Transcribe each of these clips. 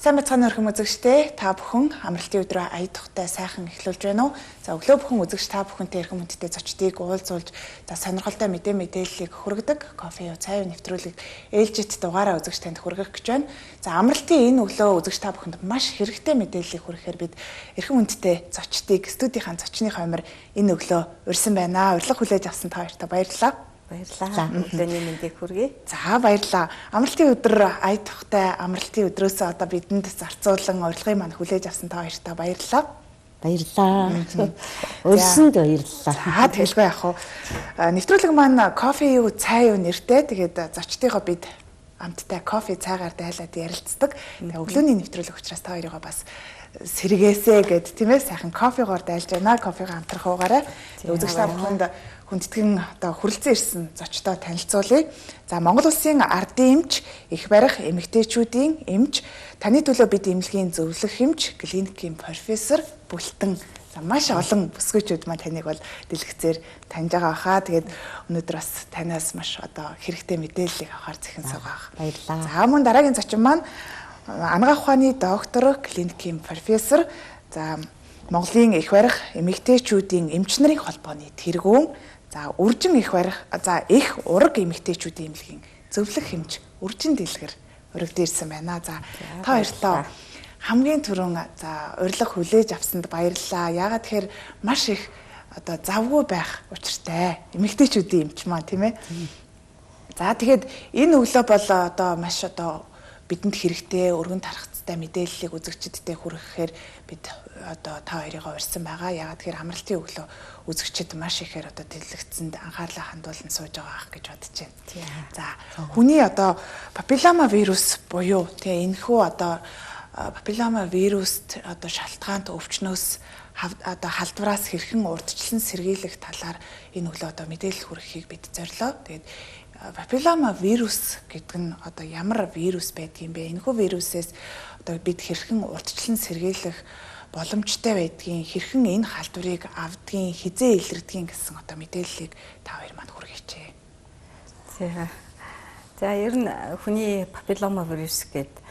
Сайн бацхан өрхөм үзэгчдээ та бүхэн амралтын өдрөө ая тухтай сайхан эхлүүлж байна уу? За өглөө бүхэн үзэгч та бүхэнтэй эрхэм хүндтэй зочдыг уулзуулж за сонирхолтой мэдээллийг хүргэдэг кофе цай нэвтрүүлэг ээлжит дугаараа үзэгч танд хүргэх гэж байна. За амралтын энэ өглөө үзэгч та бүхэнд маш хэрэгтэй мэдээллийг хүргэхээр бид эрхэм хүндтэй зочдыг студийнхаа зочны хоймор энэ өглөө урьсан байна. Урилга хүлээж авсан та хоёртаа баярлалаа. Баярлалаа. Өглөөний мэндийг хүргэе. За баярлалаа. Амралтын өдөр ая тухтай амралтын өдрөөсөө одоо бидэнд зарцуулан урилгыг маань хүлээж авсан та хоёртаа баярлалаа. Баярлалаа. Өрсөнд баярлалаа. За тэгэлгүй яах вэ? Нэвтрүүлэг маань кофе юу, цай юу нэртэй. Тэгээд зочдынхоо бид амттай кофе цайгаар дайлаад ярилцдаг. Тэгээд өглөөний нэвтрүүлэг учраас та хоёроо бас сэргээсэ гэд тийм ээ сайхан кофегоор дайлж байна. Кофега амтрах уугаарай. Үзэгч та бүхэнд хүндэтгэн одоо хүрэлцэн ирсэн зочдоо танилцуулъя. За Монгол Улсын ардын эмч, их барих эмэгтэйчүүдийн эмч, таны төлөө бид эмнэлгийн зөвлөх эмч, клиникийн профессор Бүлтэн. За маш олон бүсгүйчүүд маань таныг бол дэлгэцээр таньж байгаа хаа. Тэгээд өнөөдөр бас танаас маш одоо хэрэгтэй мэдээллийг авахар зэхэн суугаах. Баярлалаа. За мөн дараагийн зочин маань анагаах ухааны доктор, клиникийн профессор, за Монголын их барих эмэгтэйчүүдийн эмч нарын холбооны тэргүүн, за үржин их барих, за их ураг эмэгтэйчүүдийн эмнэлгийн зөвлөх эмч үржин дэлгэр өргөдөө ирсэн байна. За та хоёрлоо хамгийн түрүүн за урилга хүлээж авсанд баярлалаа. Яагаад тэгэхээр маш их одоо завгүй байх учиртай эмэгтэйчүүдийн эмч маань тийм ээ. За тэгээд энэ өглөө бол одоо маш одоо бидэнд хэрэгтэй өргөн тархацтай мэдээллийг үзэгчдэд хүргэхээр бид одоо та хоёрыгоо урьсан байгаа. Яагаад тэгэхээр амралтын өглөө үзэгчд маш ихээр одоо дэлгэцэнд анхаарлаа хандуулан сууж байгаа ах гэж бодож байна. За хүний одоо папиллома вирус буюу тэгээ энэхүү одоо папиллома вируст одоо шалтгаант өвчнөөс одоо халдвараас хэрхэн урдчлан сэргийлэх талаар энэ өглөө одоо мэдээлэл хүргэхийг бид зорилоо. Тэгээд папиллома вирус гэдэг нь одоо ямар вирус байдгийг бэ? Энэхүү вирусээс одоо бид хэрхэн урдчлан сэргийлэх боломжтой байдгийг, хэрхэн энэ халдварыг авдгийг, хизээ илэрдгийг гэсэн одоо мэдээллийг та хоёр манд хүргээч. За ер нь хүний папиллома вирус гэдэг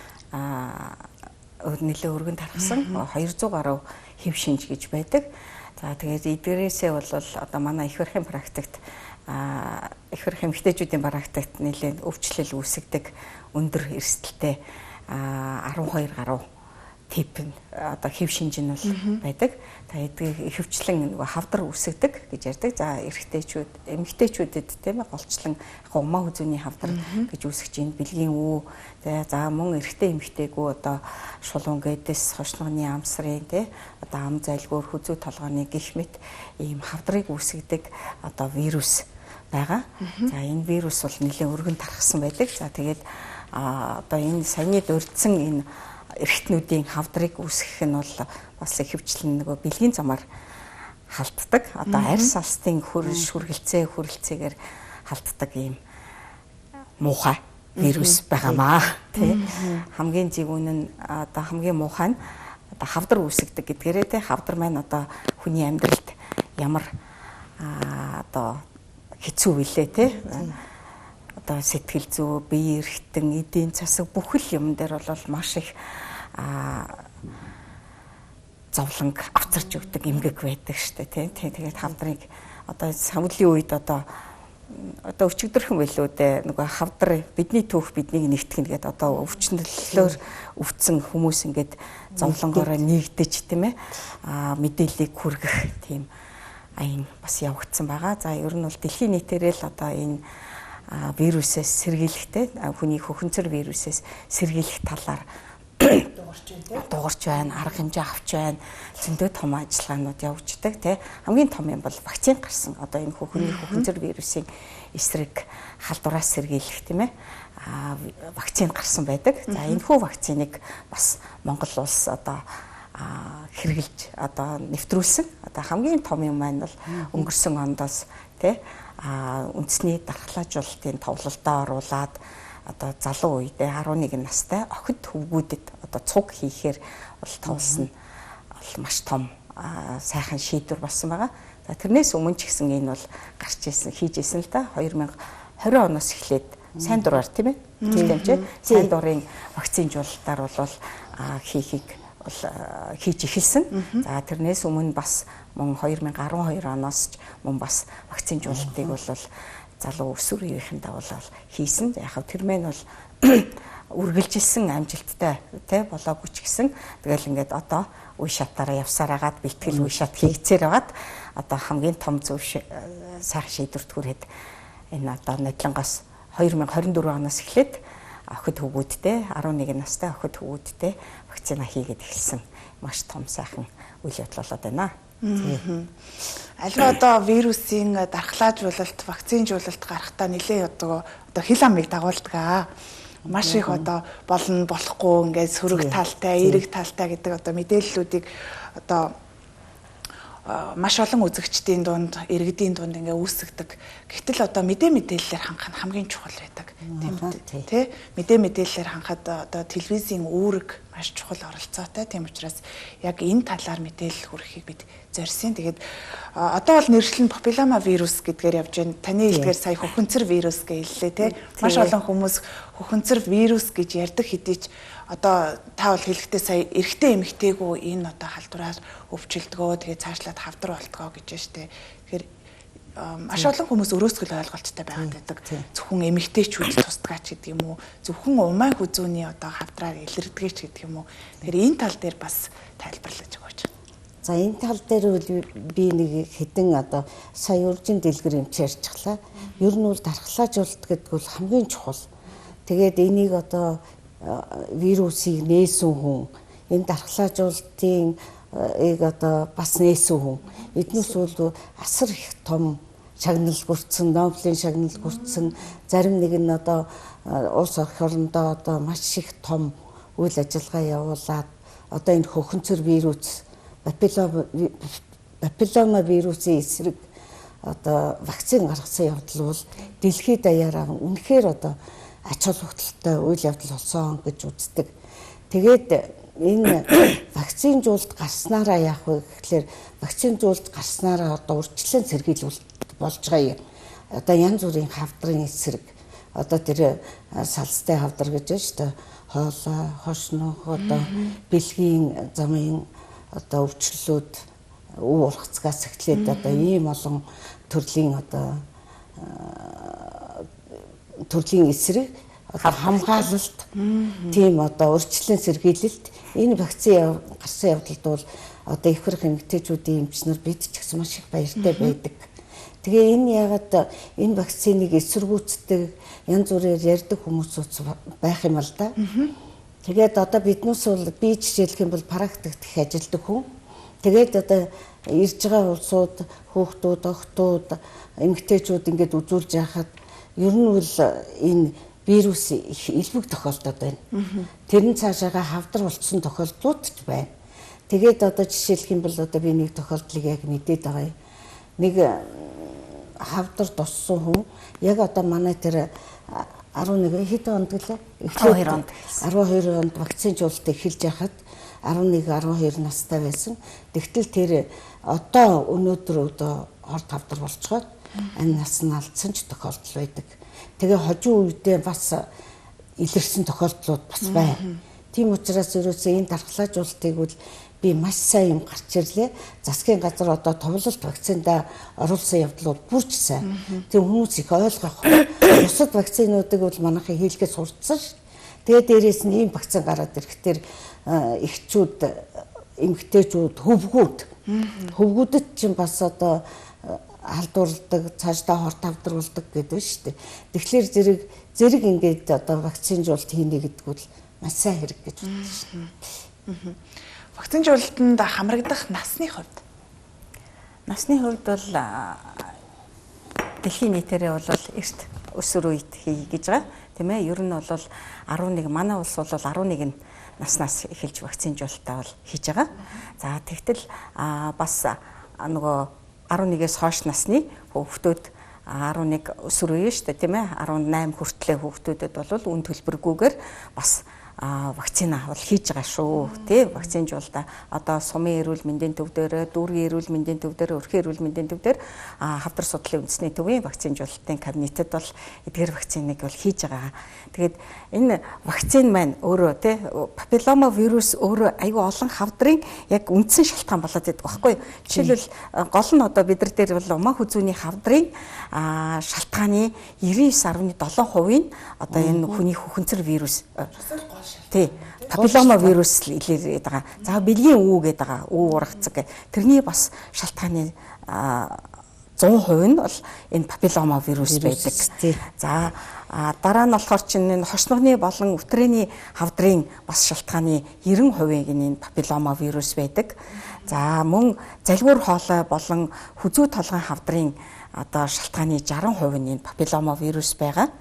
нэлээд өргөн тархсан 200 гаруй хэв шинж гэж байдаг. За тэгээд эдгээрээсээ бол одоо манай их барихын практикт их барих эмэгтэйчүүдийн практикт нэлээд өвчлөл үүсгдэг өндөр эрсдэлтэй 12 гаруй тип нь одоо хэв шинж нь бол байдаг. За эдгээр ихэвчлэн нөгөө хавдар үүсгдэг гэж ярьдаг. За эрэгтэйчүүд, эмэгтэйчүүдэд тийм ээ голчлон умаа хүзүүний хавдар гэж үүсгэж байна. Бэлгийн үү. За мөн эрэгтэй эмэгтэйгүү одоо шулуун гэдэс, хошногны амсрын тий одоо ам зайлгуур хүзүү толгойн гих мэт ийм хавдрыг үүсгдэг одоо вирус байгаа. За энэ вирус бол нэлээд өргөн тархсан байдаг. За тэгээд одоо энэ саяны дурдсан энэ эрэгтнүүдийн хавдрыг үүсгэх нь бол бас ихэвчлэн нөгөө бэлгийн замаар халтдаг. Одоо арьс алстын хүрэлцээгээр халтдаг ийм муухай вирус байгаамаа. Тэ хамгийн зэгүүн нь одоо хамгийн муухай нь одоо хавдар үүсгдэг гэдгээрээ тэ хавдар маань одоо хүний амьдралд ямар одоо хэцүү вилээ тэ одоо сэтгэл зүй, бие эрхтэн, эдийн засаг бүхэл юм дээр бол маш их зовлонг авчирч өгдөг эмгэг байдаг штэ тий. Тэгээд хавдрыг одоо савлын үед одоо өчигдөрхөн байлуу дээ нөгөө хавдар бидний түүх биднийг нэгтгэн гэдэг одоо өвчнөлөөр өвдсөн хүмүүс ингээд зовлонгоороо нэгдэж тийм ээ мэдээллийг хүргэх тийм аян бас явагдсан байгаа. За ер нь бол дэлхийн нийтээрээ л одоо энэ вирусээс сэргийлэхтэй хүний хөхөнцөр вирусээс сэргийлэх талаар дуурч байна, арга хэмжээ авч байна. Зөндөө том ажиллагаанууд явагддаг тий. Хамгийн том юм бол вакцин гарсан. Одоо энэ хүний хөхөнцөр вирусын эсрэг халдвараас сэргийлэх тийм ээ вакцин гарсан байдаг. За энэхүү вакциныг бас Монгол улс одоо хэрэгжилж одоо нэвтрүүлсэн. Одоо хамгийн том юм маань бол өнгөрсөн ондоос тий үндэсний дархлаажуулалтын товлолдоо оруулаад одоо залуу үедээ 11 настай охид хөвгүүдэд одоо цуг хийхээр бол товлсон бол маш том сайхан шийдвэр болсон байгаа. За тэрнээс өмнө ч гэсэн энэ бол гарч ирсэн, хийж ирсэн л да 2020 оноос эхлээд сайн дураар тийм ээ. Хэмжээ сайн дурын вакцинжуулалтаар бол хийхийг хийж эхэлсэн. За тэрнээс өмнө бас мөн 2012 оноос ч мөн бас вакцинжуулалтыг бол залуу өсвөр үеийнхэн давуулаад хийсэн. Яг тэр мэн бол үргэлжилсэн амжилттай тий болоогүй ч гэсэн тэгэл ингээд одоо үе шатаараа явсаар агаад бэлтгэл үе шат хийцээр агаад одоо хамгийн том зөв сайхан шийдвэрт хүрэхэд энэ одоо Нодлонгоос 2024 оноос эхлээд охид хөвгүүдтэй 11 настай охид хөвгүүдтэй вакцина хийгээд эхэлсэн. Маш том сайхан үйл явдал болоод байна. Аливаа одоо вирусын дархлаажуулалт, вакцинжуулалт гарахтаа нэлээд одоо хил амыг дагуулдаг. Маш их одоо болно болохгүй ингээд сөрөг талтай, эерэг талтай гэдэг одоо мэдээллүүдийг одоо маш олон үзэгчдийн дунд, иргэдийн дунд ингээ үүсгдэг. Гэтэл одоо мэдээллээр хангах нь хамгийн чухал байдаг. Тийм тий? Мэдээллээр хангахад одоо телевизийн үүрэг маш чухал оролцоотой. Тийм учраас яг энэ талаар мэдээлэл хүргэхийг бид зорьсон. Тэгээд одоо бол нэршлэн папиллома вирус гэдгээр явж байна. Таны хэлдгээр сая хөхөнцөр вирус гэж хэллээ тий? Маш олон хүмүүс хөхөнцөр вирус гэж ярьдаг хэдий ч одоо та бол хэлэхдээ сая эрэгтэй эмэгтэйгөө энэ одоо халдвараар өвчлөлдгөө тэгээ цаашлаад хавдар болтгоо гэж штэ. Тэгэхээр маш олон хүмүүс өрөөсгөл ойлголттой байгаад байдаг. Зөвхөн эмэгтэйчүүд тусдгаач гэдэг юм уу? Зөвхөн умаа хүзүүний одоо хавдраар илэрдгээч гэдэг юм уу? Тэгэхээр энэ тал дээр бас тайлбарлаж өгөөч. За энэ тал дээр би нэг хэдэн одоо сая урьдчилан дэлгэр эмч ярьчихлаа. Ер нь бол дархлаажуулалт гэдэг бол хамгийн чухал. Тэгээд энийг одоо вирусыг нээсэн хүн, энэ дархлаажуулалтын одоо бас нээсэн хүн эднээс бол асар их том шагнал хүртсэн, Нобелийн шагнал хүртсэн, зарим нэг нь одоо улс орх орондоо одоо маш их том үйл ажиллагаа явуулаад одоо энэ хөхөнцөр вирус, папиллома вирусын эсрэг одоо вакцин гаргасан явдал бол дэлхийд даяараа үнэхээр одоо ач холбогдолтой үйл явдал болсон гэж үздэг. Тэгээд энэ вакцинжуулалт гарснараа яах вэ гэхлээр вакцинжуулалт гарснараа одоо урьдчилан сэргийлүүлэлт болж байгаа юм. Одоо янз бүрийн хавдрын эсрэг одоо тэр салстай хавдар гэж байна шүү дээ. Хоолой, хошнох одоо бэлгийн замын одоо өвчлөлүүд үе ургацгаас эхлээд одоо ийм олон төрлийн одоо төрлийн эсрэг хамгаалалт тийм одоо урьдчилан сэргийлэлт энэ вакцин гарсан явдалд бол одоо их хурх эмэгтэйчүүдийн эмч нар бид ч гэсэн маш их баяртай байдаг. Тэгээ энэ ягаад энэ вакциныг эсэргүүцдэг янз бүрээр ярьдаг хүмүүс байх юм л да. Тэгээд одоо биднээс бол би жишээлх юм бол практикт их ажилладаг хүн. Тэгээд одоо ирж байгаа улсууд, хүүхдүүд, охтууд, эмэгтэйчүүд ингээд үзүүлж яхад ер нь бол энэ вирус их илбэг тохиолдод байна. Тэр нь цаашаага хавдар болцсон тохиолдлууд ч байна. Тэгээд одоо жишээлх юм бол одоо би нэг тохиолдлыг яг мэдээд байгаа юм. Нэг хавдар туссан хүн яг одоо манай тэр 11 хэд онд гэлээ? 12 онд вакцинжуулалт эхэлж яхад 11-12 настай байсан. Тэгтэл тэр одоо өнөөдөр одоо хорт хавдар болцгоод энэ нас нь алдсан ч тохиолдол байдаг. Тэгээ хожим үедээ бас илэрсэн тохиолдлууд бас байна. Тийм учраас ерөөсөө энэ дархлаажуулалтыг бол би маш сайн юм гарч ирлээ. Засгийн газар одоо товлолт вакциндаа оруулсан явдлууд бүрч сайн. Тэгээ хүмүүс их ойлгох. Бусад вакцинуудыг бол манайхын хийлгээс сурцсан ш. Тэгээ дээрээс нь ийм вакцин гараад ирэхдээ эхчүүд, эмэгтэйчүүд, хөвгүүдэд чинь бас одоо халдварладаг, цаашдаа хорт хавдралдаг гэдэг шүү дээ. Тэгэхээр зэрэг ингээд одоо вакцинжуулалт хийнэ гэдэг бол маш сайн хэрэг гэж боддог шүү дээ. Вакцинжуулалтанд хамрагдах насны хувьд? Насны хувьд бол дэлхийн нийтээрээ бол эрт өсвөр үед хий гэж байгаа. Тийм ээ. Ер нь бол 11 манай улс бол 11 наснаас эхэлж вакцинжуулалтаа бол хийж байгаа. За тэгтэл бас нөгөө 11-ээс хойш насны хүүхдүүд 11 өсвөр үеийн шүү дээ тийм ээ 18 хүртлэх хүүхдүүдэд бол үн төлбөргүйгээр бас вакцина авал хийж байгаа шүү. Тэ вакцинжуулалтаа одоо сумын эрүүл мэндийн төв дээр, дүүргийн эрүүл мэндийн төв дээр, өрхийн эрүүл мэндийн төв дээр хавдар судлалын үндэсний төвийн вакцинжуулалтын кабинетэд бол эдгээр вакциныг бол хийж байгаа. Тэгээд энэ вакцин маань өөрөө тэ папиллома вирус өөрөө аюу олон хавдрын яг үндсэн шалтгаан болоод байдаг байхгүй. Жишээлбэл гол нь одоо бид нар дээр бол умаа хүзүүний хавдрын шалтгааны 99.7% нь одоо энэ хүний хүхэнцэр вирус. Тий. Папиллома вирус л илэрээд байгаа. За бэлгийн үү гэдэг байгаа. Үү ургацэг. Тэрний бас шалтгааны 100% нь бол энэ папиллома вирус байдаг. За дараа нь болохоор чинь энэ хошногны болон өвтрэний хавдрын бас шалтгааны 90%-ийг энэ папиллома вирус байдаг. За мөн залгуур хоолой болон хүзүү толгойн хавдрын одоо шалтгааны 60% нь энэ папиллома вирус байгаа.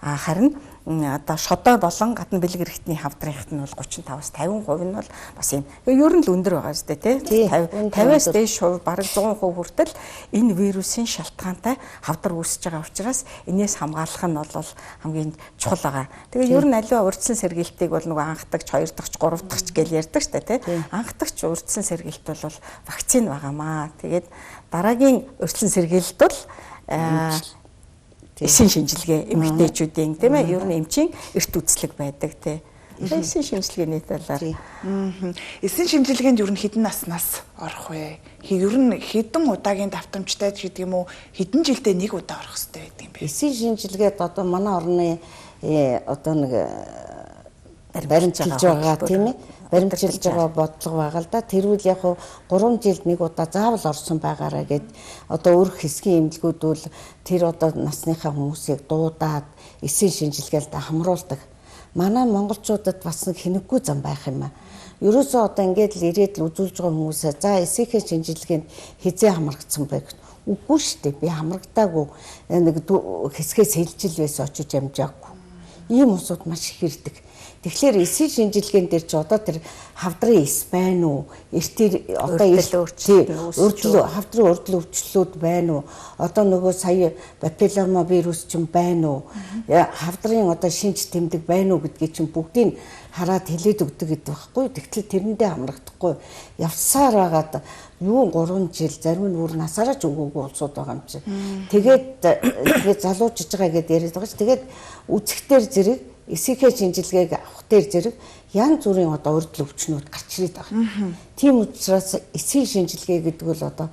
Харин одоо шодой болон гадна бэлэг эрхтний хавдрынхт нь бол 35-аас 50% нь бол бас юм. Ер нь л өндөр байгаа шүү дээ, тий. 50-аас дээш хувь бараг 100% хүртэл энэ вирусын шалтгаантай хавдар үүсэж байгаа учраас энээс хамгаалах нь бол хамгийн чухал байгаа. Тэгээд ер нь аливаа урьдчилан сэргийлтийг бол нөгөө анх дагч, хоёр дагч, гурав дагч гэж ярьдаг шүү дээ, тий. Анх дагч урьдчилан сэргийлт бол вакцин байгаамаа. Тэгээд дараагийн урьдчилан сэргийлэлт бол эсийн шинжилгээ эмэгтэйчүүдийн тийм ээ ер нь эмчийн эрт үзлэг байдаг тийм. Эсийн шинжилгээний талаар. Эсийн шинжилгээнд ер нь хэдэн наснаас орох вэ? Ер нь хэдэн удаагийн давтамжтай гэдэг юм уу? Хэдэн жилдээ нэг удаа орох хэрэгтэй байдаг юм бэ? Эсийн шинжилгээд одоо манай орны одоо нэг баримтжилж байгаа тийм ээ. Баримтжилж байгаа бодлого байгаа л да. Тэрүүл яг 3 жилд нэг удаа заавал орсон байгаараа гэд одоо өөр хэсгийн эмнэлгүүд бол тэр одоо насныхаа хүмүүсийг дуудаад эсийн шинжилгээнд хамруулдаг. Манай монголчуудад бас нэг хинэггүй зам байх юм аа. Ерөөсөө одоо ингээд л ирээд л үзүүлж байгаа хүмүүсээ за эсийнхээ шинжилгээнд хизээ хамрагдсан байх. Үгүй шүү дээ. Би хамрагдаагүй нэг хэсгээс хэлжил байсан очиж амжаагүй. Ийм усуд маш их ирдэг. Тэгэхээр эсийн шинжилгээнд дээр ч одоо тэр хавдрын эс байна уу? Эртээр одоо хавдрын урдлын өвчлөлүүд байна уу? Одоо нөгөө сая папиллома вирус ч юм байна уу? Хавдрын одоо шинж тэмдэг байна уу гэдгийг чинь бүгдийг хараад хэлээд өгдөг гэдэг байхгүй. Тэгтэл тэрэндээ хамрагдахгүй. Явсаар байгаад юу 3 жил зарим нь бүр насаараа ч өгөөгүй улсууд байгаа юм чи. Тэгээд залуучж байгаа гэдээ яриад байгаа ш. Тэгээд үзэхтэр зэрэг эсийнхээ шинжилгээг авах дээр зэрэг янз бүрийн одоо урьдчилан өвчнүүд гарч ирээд байгаа. Тийм учраас эсийн шинжилгээ гэдэг бол одоо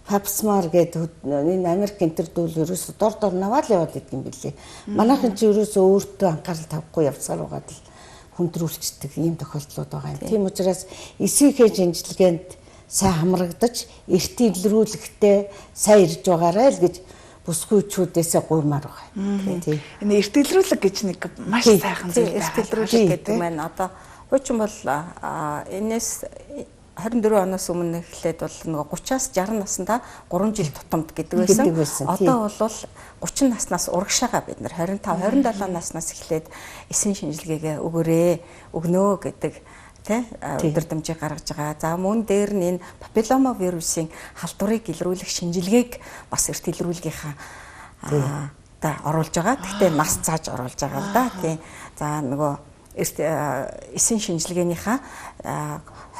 Pap smear гэдэг энэ Америк энтердүүл ерөөсө дор наваад яваад идэг юм билээ. Манайхан ч ерөөсө өөртөө анхаарал тавихгүй явсаар байгаад л хүндрүүлчихдэг ийм тохиолдлууд байгаа юм. Тийм учраас эсийнхээ шинжилгээнд сайн хамрагдаж эрт илрүүлэхтэй сайн ирж байгаарай л гэж бүсгүйчүүдээсээ гуймаар байгаа. Тийм. Энэ эртгэлрүүлэг гэж нэг маш сайхан зүйл байна. Эртгэлрүүлэг гэдэг маань одоо хуучин бол энэс 24 оноос өмнө эхлээд бол нэг 30-аас 60 наснда 3 жил тутамд гэдэг байсан. Одоо бол 30 наснаас урагшаага бид нар 25 27 наснаас эхлээд эсийн шинжилгээгээ өгнөө гэдэг өдөрдмжийг гаргаж байгаа. За мөн дээр нь энэ папиллома вирусын халдварыг илрүүлэх шинжилгээг бас эрт илрүүлгийнхаа оруулж байгаа. Гэхдээ нас цааж оруулж байгаа л да. Тийм. За нөгөө эрт эсийн шинжилгээнийхаа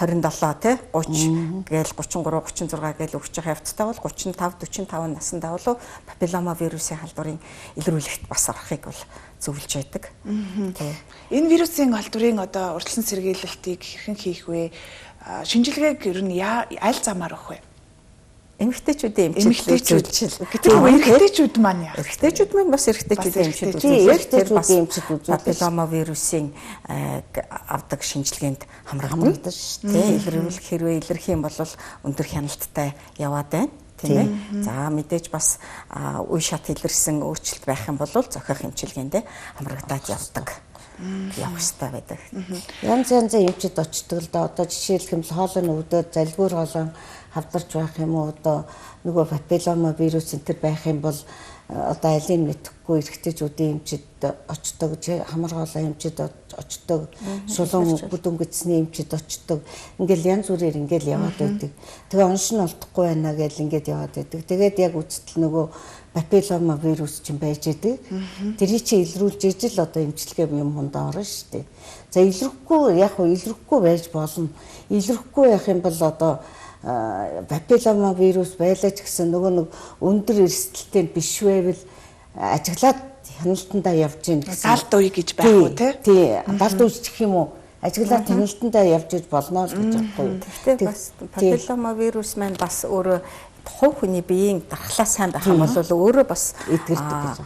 27 30 гээл 33 36 гээл өгч байгаа явцтай бол 35 45 наснда бол папиллома вирусын халдварын илрүүлэгт бас орохыг бол зөвлөж байдаг. Энэ вирусын халдварын одоо урьдчилан сэргийлэлтийг хэрхэн хийх вэ? Шинжилгээг ер нь аль замаар өгөх вэ? Эмэгтэйчүүдийн эмчилгээ үзүүл. Эмэгтэйчүүд маань яах? Эмэгтэйчүүд маань бас эмэгтэйчүүдийн эмчилгээ үзүүлэх. Папиллома вирусын авдаг шинжилгээнд хамрагдана шүү дээ. Илрүүлэх хэрвээ илэрх юм бол өндөр хяналттай яваад байна. Тийм ээ. За мэдээж бас үе шат илэрсэн өөрчлөлт байх юм бол зохиох эмчилгээндээ хамрагдаад явдаг. Явах хэрэгтэй байдаг. Янз янзын эмчид очдог л да. Одоо жишээлх юм бол хоолойн өвдөд залгуур хоолой хавдарч байх юм уу одоо нөгөө папиллома вирус энэ байх юм бол одоо алийг мэдэхгүй эрэгтэйчүүдийн эмчид очдог, хамар хоолой эмчид очдог, шулуун бүдүнгэтсний эмчид очдог. Ингээл янз бүрээр ингээл яваад байдаг. Тэгээ онш нь олдохгүй байна гэж ингээд яваад байдаг. Тэгээд яг үстэл нөгөө папиллома вирус ч юм байж идэг. Тэрийг чи илрүүлж ижил одоо эмчилгээ юм хондоо орно шүү дээ. За илэрхгүй яг хөө илэрхгүй байж болно. Илэрхгүй байх юм бол одоо папиллома вирус байлаач гэсэн нөгөө нэг өндөр эрсдэлтэй биш байвал ажиглаад хяналтандаа явж гин гэсэн. Далд үе гэж байх уу те? Тий, далд үе гэх юм уу? Ажиглаад хяналтандаа явж иж болно л гэж бодохгүй. Гэхдээ бас папиллома вирус маань бас өөрөө хувь хүний биеийн дархлаа сайн байх юм бол өөрөө бас эдгэрдэг гэж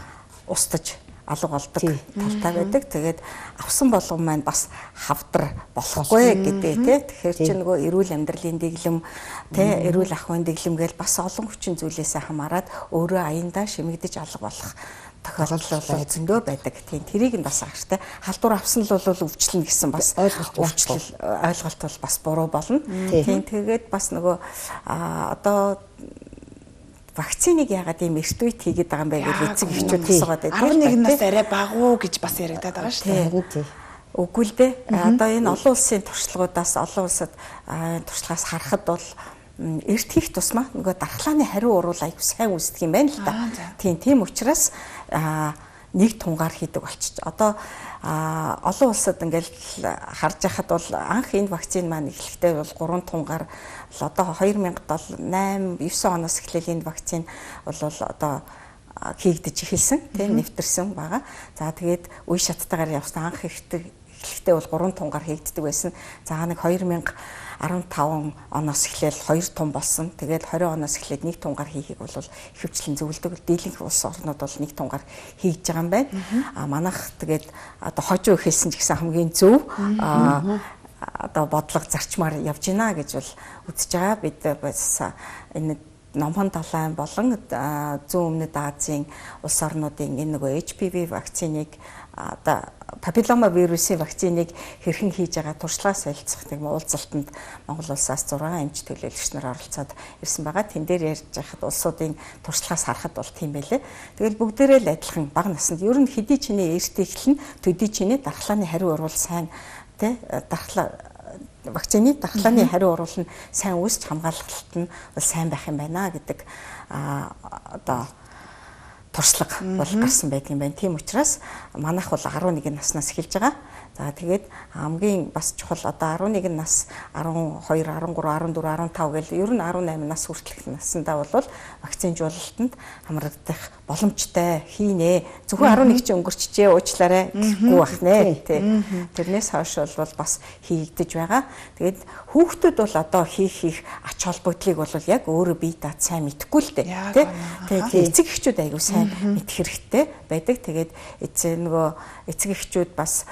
устж алга болдог талтай байдаг. Тэгээд авсан болгон маань бас хавдар болохгүй гэдэг тий. Тэгэхээр чи нөгөө эрүүл амьдралын дэглэм тий эрүүл ахуйн дэглэм гээл бас олон хүчин зүйлээсээ хамаарат өөрөө аяндаа шимэгдэж алга болох тохиолдол зөндөө байдаг. Тийм тэрийг нь бас агштай. Халдвар авсан л бол өвчлөн гэсэн бас ойлголт бол бас буруу болно. Тийм тэгээд бас нөгөө одоо вакциныг яагаад ийм эрт үед хийгээд байгаа юм бэ гэж эцэг эхчүүд асуугаад байдаг. 11 нас арай багуу гэж бас яриадаад байгаа шүү дээ. Үгүй л дээ. Одоо энэ олон улсын туршлагуудаас олон улсад туршлагаас харахад бол эрт хийх тусмаа нөгөө дархлааны хариу урвал аягүй сайн үүсдэг юм байна л да. Тийм учраас нэг тунгаар хийдэг болчих. Одоо олон улсад ингээл харж байхад бол анх энэ вакцин маань эхлэхдээ бол 3 тунгаар л одоо 2007 8 9 оноос эхлээл энэ вакцин бол одоо хийгдэж эхэлсэн тийм нэвтэрсэн байгаа. За тэгээд үе шаттайгаар явсан анх эхлэхдээ бол 3 тунгаар хийгддэг байсан. За нэг 2015 оноос эхлээл 2 тун болсон. Тэгээд 20 оноос эхлээд 1 тунгаар хийхийг бол ихэвчлэн зөвлөдөг. Дийлэнх улс орнууд бол 1 тунгаар хийж байгаа юм байна. Манайх тэгээд одоо хожуу ихэлсэн ч гэсэн хамгийн зөв одоо бодлого зарчмаар явж гинэ гэж бол үзэж байгаа. Бид бас энэ Номхон далайн болон зүүн өмнөд Азийн улс орнуудын энэ нөгөө HPV вакциныг одоо папиллома вирусын вакциныг хэрхэн хийж байгаа туршлагаа солилцох тийм уулзалтанд Монгол улсаас 6 эмч төлөөлөгч нар оролцоод ирсэн байгаа. Тэн дээр ярьж байхад улсуудын туршлагаас харахад бол тийм байлээ. Тэгэл бүгдээрээ л адилхан бага наснд ер нь хэдий чиний эрт эхлэн төдий чиний дархлааны хариу урвал сайн тий дархлаа вакцины дархлааны хариу урвал нь сайн үүсч хамгаалалт нь сайн байх юм байна гэдэг одоо туршлага бол гарсан байдаг юм байна. Тийм учраас манайх бол 11 наснаас эхэлж байгаа. За тэгээд хамгийн бас чухал одоо 11 нас 12, 13, 14, 15 гэл ер нь 18 нас хүртэлх наснда бол вакцинжуулалтанд хамрагдах боломжтой хийнэ. Зөвхөн 11 ч өнгөрчжээ уучлаарай гэхгүй байх нэ. Тэрнээс хойш бол бас хийгдэж байгаа. Тэгээд хүүхдүүд бол одоо хийх ач холбогдлыг бол яг өөрөө бие даад сайн мэдэхгүй л дээ. Тэгээд эцэг эхчүүд аягүй сайн мэдэх хэрэгтэй байдаг. Тэгээд эцэг эхчүүд бас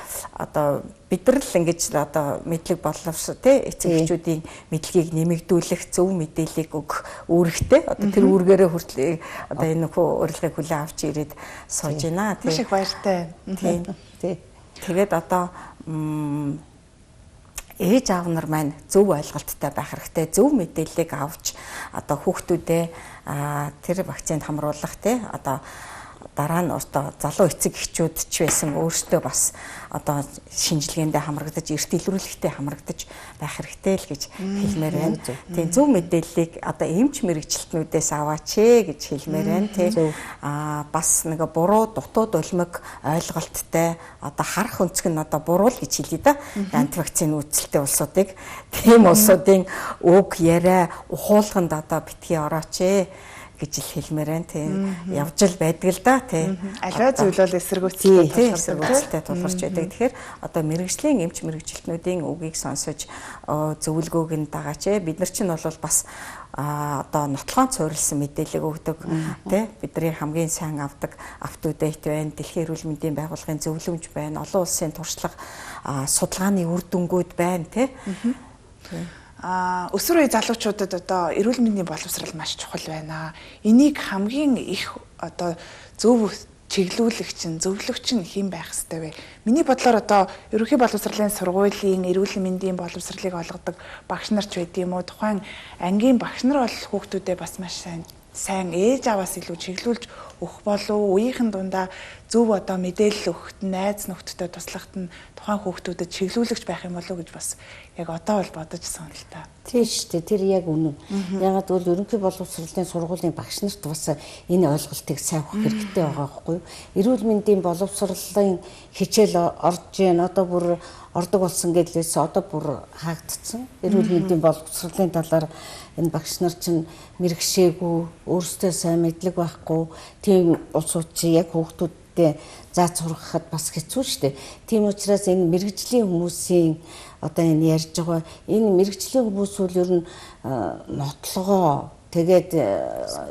одоо бид нар л ингэж одоо мэдлэг боловсро тий эцэг эхчүүдийн мэдлэгийг нэмэгдүүлэх зөв мэдээллийг өгөх үүрэгтэй. Одоо тэр үүргээрээ хүртэл одоо энэ нөхөө урилгыг хүлээн авч ирээд сууж байна. Маш их баяртай. Тий. Тэгээд одоо ээж аав нар маань зөв ойлголттой байх хэрэгтэй. Зөв мэдээллийг авч одоо хүүхдүүдээ тэр вакцинд хамруулах тий одоо дараа нь одоо залуу эцэг эхчүүд ч байсан өөрсдөө бас одоо шинжилгээндээ хамрагдаж эрт илрүүлэхтэй хамрагдаж байх хэрэгтэй л гэж хэлмээр байна. Тийм зөв мэдээллийг одоо эмч мэрэгчлэтнүүдээс аваач гэж хэлмээр байна тий. Бас нэг буруу дутууд улмиг ойлголттой одоо харах өнцг нь одоо буруу л гэж хэлье да. Антивакцины үзэлтэй улсуудыг тийм улсуудын үг яриа ухуулганд одоо битгий орооч гэж хэлмээр байна тийм явж л байдаг л да тийм аливаа зүйл бол эсэргүүцэлтэй тулгарч байдаг. Тэгэхээр одоо мэрэгжлийн эмч мэрэгжилтнүүдийн үгийг сонсож зөвлөгөөг нь дагаач. Бид нар чинь бол бас одоо нотлохоон цуурилсан мэдээлэл өгдөг тийм бидний хамгийн сайн авдаг автодейт байна. Дэлхийн эрүүл мэндийн байгууллагын зөвлөмж байна. Олон улсын туршлага судалгааны үр дүнгууд байна тийм өсвөр үе залуучуудад одоо эрүүл мэндийн боловсрал маш чухал байна. Энийг хамгийн их одоо зөв чиглүүлэгч нь зөвлөгч нь хэн байх ёстой вэ? Миний бодлоор одоо ерөнхий боловсролын сургуулийн эрүүл мэндийн боловсролыг олгодог багш нар ч байд юм уу? Тухайн ангийн багш нар бол хүүхдүүдэд бас маш сайн ээж аваас илүү чиглүүлж өгөх болов үеийнхэн дундаа зөв одоо мэдээлэл өгөхт нь найз нөхдөдөө туслахт нь тухайн хүүхдүүдэд чиглүүлэгч байх юм болов уу гэж бас яг одоо бол бодож сонь л та. Тийм шүү дээ. Тэр яг үнэн. Ягаад гэвэл ерөнхий боловсролын сургуулийн багш нарт бас энэ ойлголтыг сайн өгөх хэрэгтэй байгаа байхгүй юу? Эрүүл мэндийн боловсролын хичээл орж ийн одоо бүр ордог болсон гэхлээс одоо бүр хаагдцсан. Эрүүл мэндийн боловсролын талаар энэ багш нар чинь мэрэгшээгүй, өөрсдөө сайн мэдлэг байхгүй, тийм улсууд чи яг хүүхдүүдтэй зааж сургахад бас хэцүү шүү дээ. Тийм учраас энэ мэрэгжлийн хүмүүсийн одоо энэ ярьж байгаа энэ мэрэгжлийн хүмүүсүүл ер нь нотлогоо тэгээд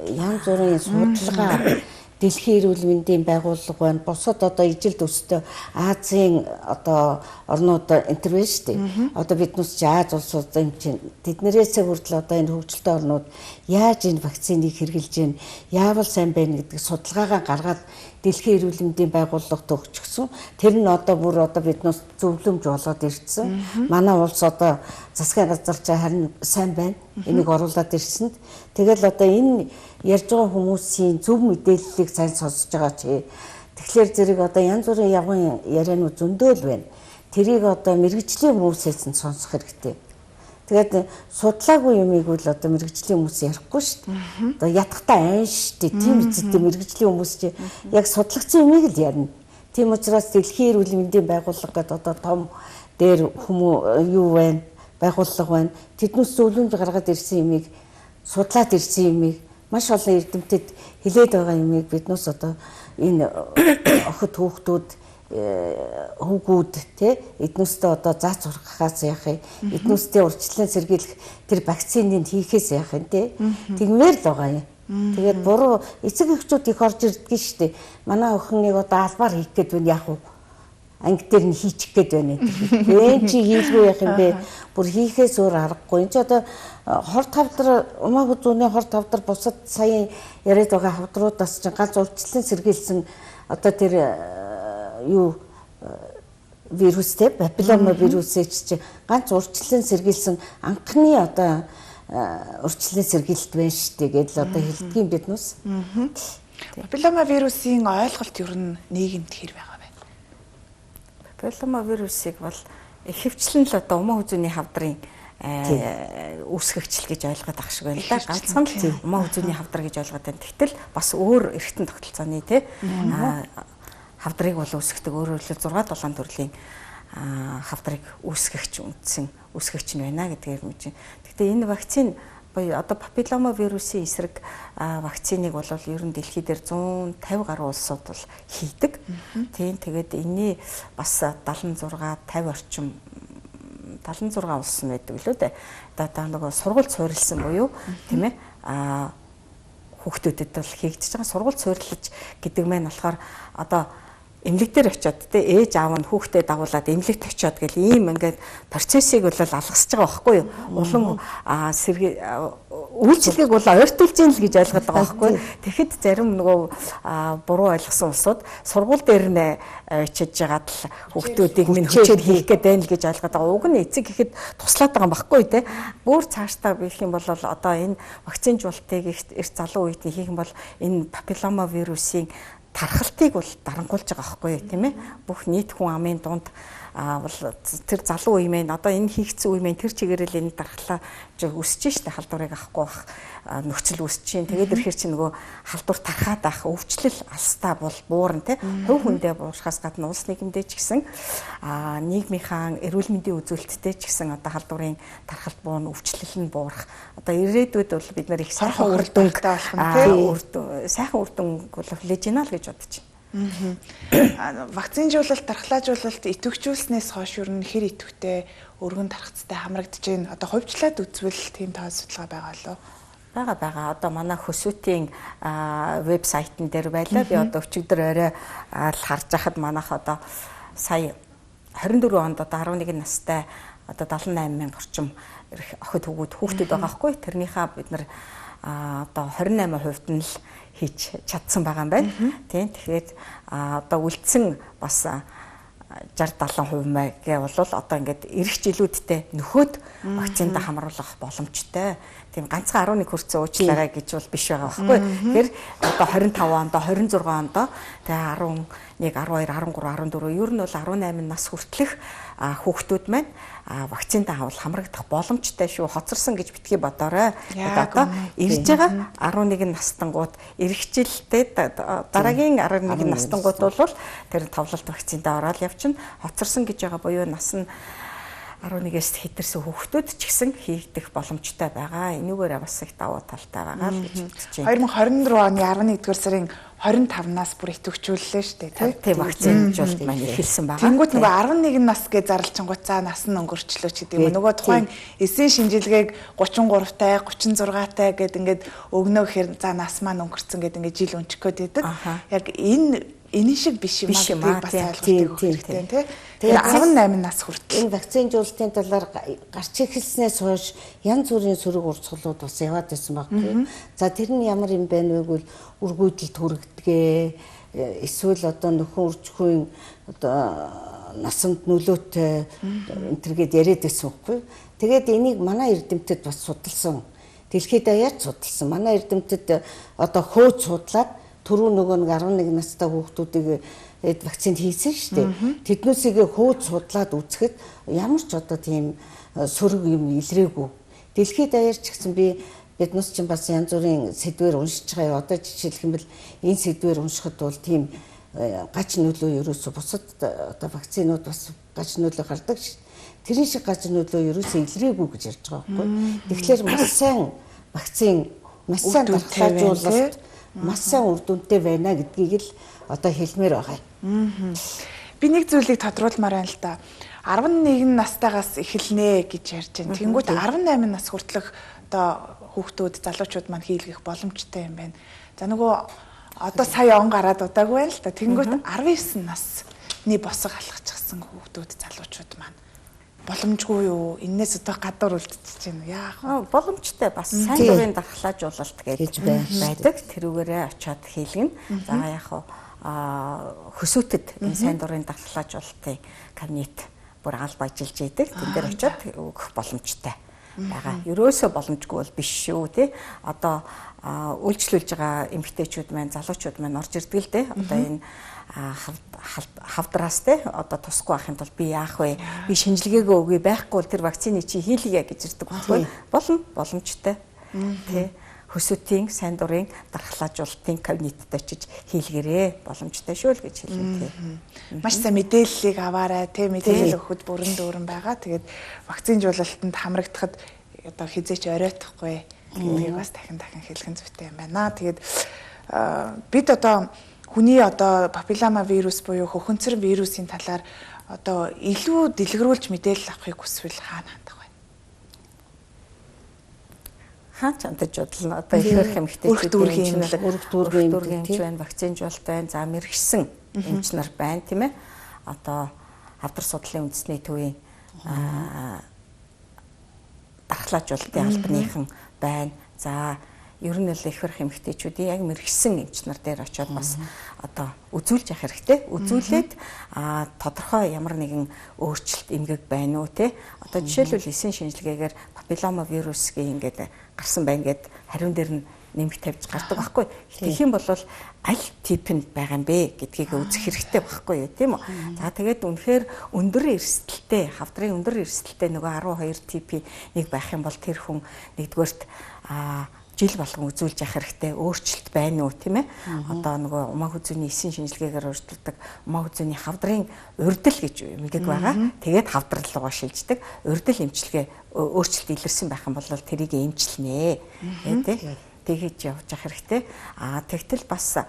янз бүрийн судалгаа Дэлхийн эрүүл мэндийн байгууллага байна. Бусад одоо ижил төстэй Азийн одоо орнууд интервью шүү дээ. Одоо биднээс чи Аз улсууд юм чинь тэднэрээсээ хүртэл одоо энэ хөгжилтэй орнууд яаж энэ вакциныг хэрэгжилж байна, яавал сайн байна гэдэг судалгаагаа гаргаад Дэлхийн эрүүл мэндийн байгууллагад өгчихсөн. Тэр нь одоо бүр одоо биднээс зөвлөмж болоод ирсэн. Манай улс одоо засгийн газар ч харин сайн байна. Энийг оруулаад ирсэнд. Тэгэл одоо энэ ярьж байгаа хүмүүсийн зөв мэдээллийг сайн сонсож байгаа чи. Тэгэхээр зэрэг одоо янз бүрийн явган ярианууд зөндөөл байна. Тэрийг одоо мэрэгжлийн хүмүүсээс нь сонсох хэрэгтэй. Тэгээд судлаагүй юмыг бол одоо мэрэгжлийн хүмүүс ярихгүй шүү дээ. Одоо ятгахтай айн шүү дээ. Тийм үстэй мэрэгжлийн хүмүүс чи яг судлагдсан юмыг л ярина. Тийм учраас Дэлхийн эрүүл мэндийн байгууллага гэдэг одоо том дээр хүмүүс юу байна? Байгууллага байна. Тэднээс зөвлөмж гаргаад ирсэн юмыг судлаад ирсэн юмыг маш олон эрдэмтэд хилээд байгаа юмыг биднээс одоо энэ охид хүүхдүүд хүүгүүд тий эднүстэй одоо заац сургахаас яах юм эднүстэй урьдчилан сэргийлэх тэр вакциныг хийхээс яах юм тий тэгмээр л байгаа юм. Тэгээд буруу эцэг эхчүүд их орж ирдэг шүү дээ. Манай охиныг одоо албаар хийх гээд байна яах вэ? Анги дээр нь хийчих гээд байна. Энд чи хийлгүй яах юм бэ? Бүр хийхээс өөр аргагүй. Энд чи одоо хорт хавдар умаагүй зүүнний хорт хавдар бусад сая яриад байгаа хавдруудаас чинь ганц урьдчилан сэргийлсэн одоо тэр юу вирустэй папиллома вирусыг чи ганц урьдчилан сэргийлсэн анхны одоо урьдчилан сэргийлэлт байна шүү дээ гэдэл одоо хэлдэг юм биднээс. Папиллома вирусын ойлголт ер нь нийгэмд хэр байгаа вэ? Папиллома вирусыг бол ихэвчлэн л одоо умаа үзүүний хавдрын үүсгэгчл гэж ойлгоод ах шиг байна да. Ганцхан умаа үзүүний хавдар гэж ойлгоод байна. Тэгтэл бас өөр эргэтэн тогтолцооны тий хавдрыг бол үүсгдэг өөрөөр хэлбэл 6-7 төрлийн хавдрыг үүсгэгч үндсэн үүсгэгч нь байна гэдгээр мэдэж байна. Гэхдээ энэ вакцин буюу одоо папиллома вирусын эсрэг вакциныг бол ер нь дэлхий дээр 150 гаруй улсууд бол хийдэг. Тийм тэгээд энэний бас 76 50 орчим 76 улс нь байдаг лөө дээ. Одоо нөгөө сургууль суурилсан буюу тийм ээ хүүхдүүдэд бол хийгдэж байгаа сургууль суурилж гэдэг маань болохоор одоо эмнэлэг дээр очиод те ээж аав нь хүүхдээ дагуулад эмнэлэгт очиод гэл ийм ингээд процессыг бол алгасж байгаа байхгүй юу? Улам үйлчлэгийг бол ойртуулж ийн л гэж ойлгоод байгаа байхгүй юу? Тэгэхэд зарим нөгөө буруу ойлгосон улсууд сургууль дээр нэ очиж жагаад л хүүхдүүдийг минь хүчээр хийх гээд байна л гэж ойлгоод байгаа. Уг нь эцэг ихэд туслаад байгаа юм байхгүй юу те? Бүр цаашдаа биелэх юм бол одоо энэ вакцинжуулалтыг эрт залуу үед хийх юм бол энэ папиллома вирусын тархалтыг бол дарангуулж байгаа байхгүй тийм ээ бүх нийт хүн амын дунд бол тэр залуу үе мэн одоо энэ хийгдсэн үе мэн тэр чигээрэл энэ дархлаа өсөж штэ халдварыг авахгүй бах нөхцөл үүсэж чинь тэгээд ирэхэр чи нөгөө халдвар тархаад ах өвчлөл алстаа бол буурна тий хувь хүндээ буурахаас гадна улс нийгэмдээ ч гэсэн нийгмийнхаа эрүүл мэндийн үзүүлэлттэй ч гэсэн одоо халдварын тархалт буурна өвчлөл нь буурах одоо ирээдүйд бол бид нар их сайхан үр дүнг сайхан үр дүнг бол хүлээж ийна л гэж бодож байна. Вакцинжуулалт, дархлаажуулалт идэвхжүүлснээс хойш ер нь хэр идэвхтэй өргөн тархацтай хамрагдаж байна. Одоо хувьчлаад үзвэл тийм тоо судалгаа байгаа лөө. Бага. Одоо манай хөсөөтийн вебсайтн дээр байлаа. Би одоо өчигдөр орой харж байхад манайх одоо сая 24 онд одоо 11 настай одоо 78,000 орчим охид хүүхдүүд байгаа хгүй. Тэрнийхээ бид нар одоо 28% нь л хийж чадсан байгаа юм байна. Тийм. Тэгэхээр одоо үлдсэн бас 60-70% маяг бол одоо ингээд ирэх жилүүдтэй нөхөд вакцинда хамруулах боломжтой. Тийм ганцхан 11 хүрсэн уучлаарай гэж бол биш байгаа байхгүй. Тэгэхээр одоо 25 онд 26 онд тэгээ 11, 12, 13, 14 ер нь бол 18 нас хүртэлх хүүхдүүд маань вакцинтаа авал хамрагдах боломжтой шүү. Хоцорсон гэж битгий бодоорой. Яг Одоо ирж байгаа 11 настангууд эргэжлтэй дараагийн 11 настангууд бол тэр товлолт вакцинтаа ороод явчихна. Хоцорсон гэж байгаа буюу нас нь 11-ээс хэтэрсэн хүүхдүүд ч гэсэн хийгдэх боломжтой байгаа. Энүүгээрээ бас их давуу талтай байгаа л гэж бодож байна. 2024 оны 11-р сарын 25-наас бүр идэвхжүүллээ шүү дээ, тийм вакцинжуулалт маань эхэлсэн байгаа. Тэнгүүт нөгөө 11 нас гэж зарлчингуцаа нас нь өнгөрчлөө ч гэдэг юм. Нөгөө тухайн эсийн шинжилгээг 33-тай, 36-тай гэд ингээд өгнө гэхээр за нас маань өнгөрцөн гэд ингээд жил өнчих гээд байдаг. Яг энэ шиг биш юм аа гэдгийг бас ойлгох хэрэгтэй тийм. Тэгээд 18 нас хүртэл энэ вакцинжуулалтын талаар гарч эхэлснээс хойш янз бүрийн сөрөг урсгалууд бас яваад байсан байхгүй. За тэр нь ямар юм бэ вэ гэвэл үргүйдэлд хүрэгдэгэ эсвэл одоо нөхөн үржихийн одоо насанд нөлөөтэй энэ төргээд яриад байсан байхгүй. Тэгээд энийг манай эрдэмтэд бас судалсан. Дэлхийд даяар судалсан. Манай эрдэмтэд одоо хөөж судлаад түрүү нөгөө 11 настай хүүхдүүдийг вакцинд хийсэн шүү дээ. Тэднүүсийг хөөж судлаад үзэхэд ямар ч одоо тийм сөрөг юм илрээгүй. Дэлхийд даяар ч гэсэн биднес чинь бас янз бүрийн сэдвэр уншиж байгаа. Одоо жишээлх юм бол энэ сэдвэр уншихад бол тийм гач нөлөө ерөөсө бусад одоо вакцинууд бас гач нөлөө гардаг шүү. Тэрийн шиг гач нөлөө ерөөсө илрээгүй гэж ярьж байгаа байхгүй. Тэгэхээр маш сайн вакцин, маш сайн дархлаажуулалт, маш сайн үр дүнтэй байна гэдгийг л одоо хэлмээр байгаа. Би нэг зүйлийг тодруулмаар байна л да. 11 настайгаас эхэлнэ гэж ярьж байна. Тэнгүүт 18 нас хүртэлх одоо хүүхдүүд, залуучууд маань хийлгэх боломжтой юм байна. За нөгөө одоо сая он гараад удаагүй байна л да. Тэнгүүт 19 насны босго алхачихсан хүүхдүүд, залуучууд маань боломжгүй юу? Энээс одоо гадуур үлдчихэж байна. Яах вэ? Боломжтой бас сайн дурын дархлаажуулалт гэж байдаг. Тэрүүгээрээ очиод хийлгэнэ. За яах вэ? Хөсөөтөд энэ сайн дурын дархлаажуулалтын кабинет бүр алба ажиллаж идэг. Тэн дээр очиод өгөх боломжтой байгаа. Ерөөсөө боломжгүй бол биш шүү тий. Одоо үйлчлүүлж байгаа эмэгтэйчүүд маань, залуучууд маань орж ирдэг л дээ. Одоо энэ хавдраас те одоо тусахгүй авахын тулд би яах вэ? Би шинжилгээгээ өгье, байхгүй бол тэр вакцины чи хийлгийе гэж ирдэг байхгүй. Боломжтой. Тэ хөсөөтийн сайн дурын дархлаажуулалтын кабинетд очиж хийлгэрээ, боломжтой шүү л гэж хэлээ тий. Маш сайн мэдээллийг аваарай, тэ мэдээлэл өгөхөд бүрэн дүүрэн байгаа. Тэгээд вакцинжуулалтанд хамрагдахад одоо хизээч оройтхгүй гэдгийг бас дахин хэлхэн зүйтэй юм байна. Тэгээд бид одоо хүний одоо папиллома вирус буюу хөхөнцөр вирусын талаар одоо илүү дэлгэрүүлж мэдээлэл авахыг хүсвэл хаана хандах вэ? Хаач амтаж бодлоо. Одоо ихэрх эмэгтэйчүүдийн өргөх дүүргийн эмч байна, вакцинжуулалт байна, за мэрэгсэн эмч нар байна тийм ээ. Одоо хавдар судлалын үндэсний төвийн дархлаажуулалтын албаныхан байна. За ер нь л ихэрх эмэгтэйчүүдийн яг мэрэгсэн эмч нар дээр очиод бас одоо үзүүлж явах хэрэгтэй. Үзүүлээд тодорхой ямар нэгэн өөрчлөлт эмгэг байна уу те. Одоо жишээлбэл эсийн шинжилгээгээр папиллома вирусгийн ингээд гарсан байна гэд хариун дээр нь нэмэх тавьж гардаг байхгүй. Тэгэх юм бол аль тип нь байгаа юм бэ гэдгийг үзэх хэрэгтэй байхгүй юу тийм үү. За тэгээд үнэхээр өндөр эрсдэлтэй, хавдрын өндөр эрсдэлтэй нөгөө 12 типийн нэг байх юм бол тэр хүн нэгдүгээрт жил болгон үзүүлж явах хэрэгтэй. Өөрчлөлт байна уу тийм ээ. Одоо нөгөө умаа хүзүүний эсийн шинжилгээгээр өөрчлөгдөг умаа хүзүүний хавдрын урдл гэж мэддэг байгаа. Тэгээд хавдрал руугаа шилждэг. Урдл эмчилгээ өөрчлөлт илэрсэн байх юм бол тэрийг эмчилнэ. Тэ тэгэж явж явах хэрэгтэй. Тэгтэл бас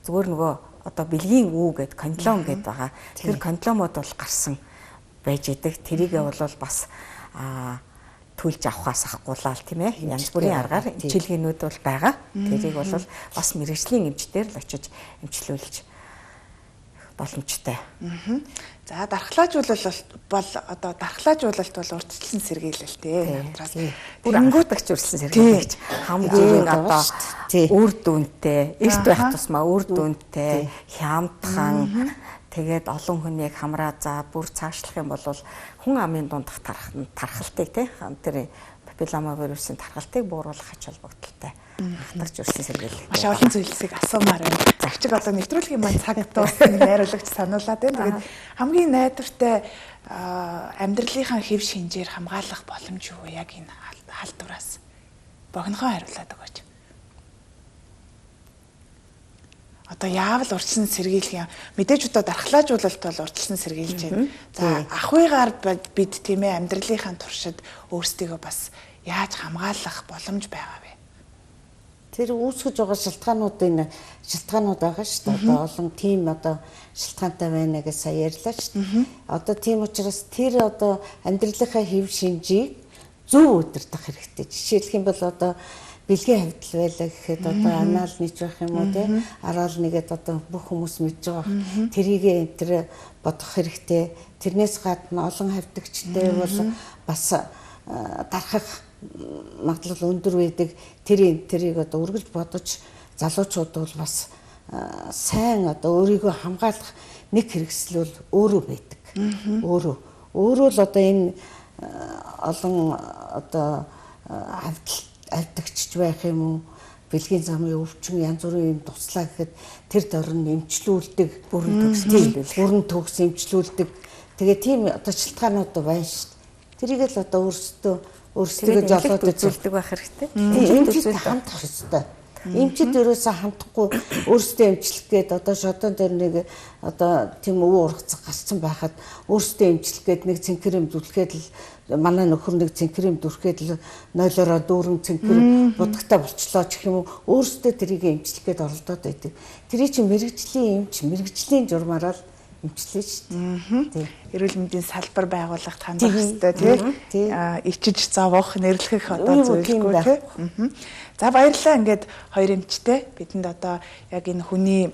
зүгээр нөгөө одоо бэлгийн үү гэд кондлом гэд байгаа. Тэр кондломод бол гарсан байж идэг. Тэрийгээ бол бас төлж авахаас ахгуулаад тийм ээ. Янз бүрийн аргаар эмчилгээнүүд бол байгаа. Тэрийг бол бас мэрэгжлийн эмчтэр л очиж эмчлүүлж боломжтой. За дархлаажуулалт бол одоо дархлаажуулалт бол урьдчилан сэргийлэлтэй. Өнгөтгч урьдчилан сэргийлэлт хамгийн одоо үр дүнтэй, эрт байх тусмаа үр дүнтэй, хямдхан тэгээд олон хүнийг хамраа за бүр цаашлах юм бол хүн амын дундах тархалтыг тий тэр папилломавирусын тархалтыг бууруулах ач холбогдолтой хатарч өрсөн сэргийлэл. Маш олон зүйлсийг асуумаар байна. Загчиг одоо нэвтрүүлгийн маань цаг дууссан найруулагч сануулад байна. Тэгээд хамгийн найдвартай амьдралынхаа хэв шинжээр хамгаалах боломж юу яг энэ халдвараас богинохоо хариулаад өгөөч. Одоо яавал урьдчилан сэргийлэх юм. Мэдээж одоо дархлаажуулалт бол урьдчилан сэргийлж байна. За ахуйгаар бид тийм ээ амьдралынхаа туршид өөрсдийгөө бас яаж хамгаалах боломж байгаа вэ? Тэр үүсгэж байгаа шалтгаанууд байгаа шүү дээ. Одоо олон тийм одоо шалтгаантай байна гэж сая ярьлаа шүү дээ. Одоо тийм учраас тэр одоо амьдралынхаа хэв шинжийг зөв удирдах хэрэгтэй. Жишээлх юм бол одоо бэлгийн хавьтал байлаа гэхэд одоо анаал нийж байх юм уу те араал нэгээд одоо бүх хүмүүс мэдж байгаа. Тэрийгээ энэ бодох хэрэгтэй. Тэрнээс гадна олон хавьдагчтай бол бас дарахах магадлал өндөр байдаг. Тэрийг одоо үргэлж бодож залуучууд бол бас сайн одоо өөрийгөө хамгаалах нэг хэрэгсэл бол өөрөө байдаг. Өөрөө л одоо энэ олон одоо авдагчж байх юм уу бэлгийн замын өвчин янз бүрийн юм туслаа гэхэд тэр дорн эмчлүүлдэг бүрэн төгс эмчлүүлдэг. Тэгээ тийм одоо шалтгаанууд байна шүү дээ. Тэрийг л одоо өөрсдөө жолоод үзүүлдэг байх хэрэгтэй. Эмчтэй хамтах хэрэгтэй. Эмчд ерөөсөө хамтахгүй өөрсдөө эмчлэх гээд одоо шодон дээр нэг одоо тийм өвөө ургацсан гарцсан байхад өөрсдөө эмчлэх гээд нэг цэнхэр эмзүүлэхэд л манай нөхөр нэг цэнхэр эмдүрхэд л нойлороо дүүрэн цэнхэр будагтаа болчлоо гэх юм уу өөрсдөө тэрийг эмчлэх гээд оролдоод байдаг. Тэрий чинь мэрэгжлийн журмаараа л эмчлээ шүү дээ. Эрүүл мэндийн салбар байгуулах хандах хэрэгтэй тий. Ичиж зовох, нэрлэх одоо зүйлгүй тий. За баярлалаа. Ингээд хоёр эмчтэй бидэнд одоо яг энэ хүний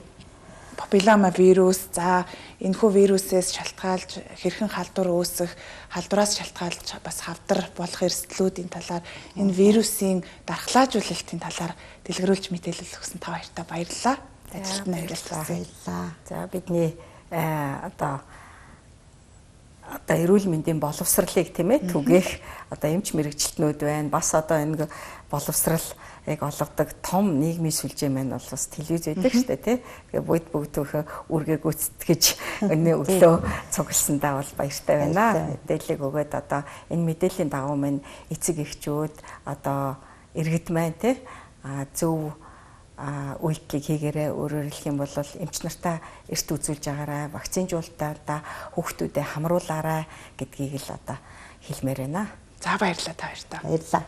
папилломавирус за энэхүү вирусээс шалтгаалж хэрхэн халдвараас шалтгаалж бас хавдар болох эрсдлүүдийн талаар энэ вирусын дархлаажуулалтын талаар дэлгэрүүлж мэдээлэл өгсөн та хоёртаа баярлалаа. Ажилд нь баярлалаа. За бидний одоо эрүүл мэндийн боловсролыг тийм ээ түгээх одоо эмч мэрэгчлэтнүүд байна. Бас одоо энэ боловсрал яг олгодог том нийгмийн сүлжээ маань бол бас телевиз байдаг шүү дээ тий. Тэгээ бүгдөө үргээ гүйцэтгэж өнөө өглөө цугласандаа бол баяртай байна. Мэдээллийг өгөөд одоо энэ мэдээллийн дагуу маань эцэг эхчүүд одоо иргэд маань тий зөв үйлдэлийг хийгээрэй. Өөрөөр хэлэх юм бол эмч нартай эрт үзүүлж байгаарай, вакцинжуулалтаа хүүхдүүдэд хамруулаарай гэдгийг л одоо хэлмээр байна. За баярлалаа та хоёртаа. Баярлалаа.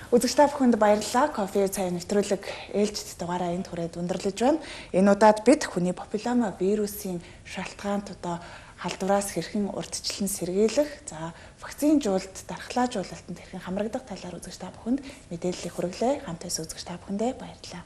Үзэгч та бүхэнд баярлалаа. Кофе цай нэвтрүүлэг ээлжид дугаараа энд хүрээд өндөрлөж байна. Энэ удаад бид хүний папилломавирусын шалтгаанд одоо халдвараас хэрхэн урьдчилан сэргийлэх, за вакцинжуулалт, дархлаажуулалтанд хэрхэн хамрагдах талаар үзэгч та бүхэнд мэдээллийг хүргэлээ. Хамт байсан үзэгч та бүхэндээ баярлалаа.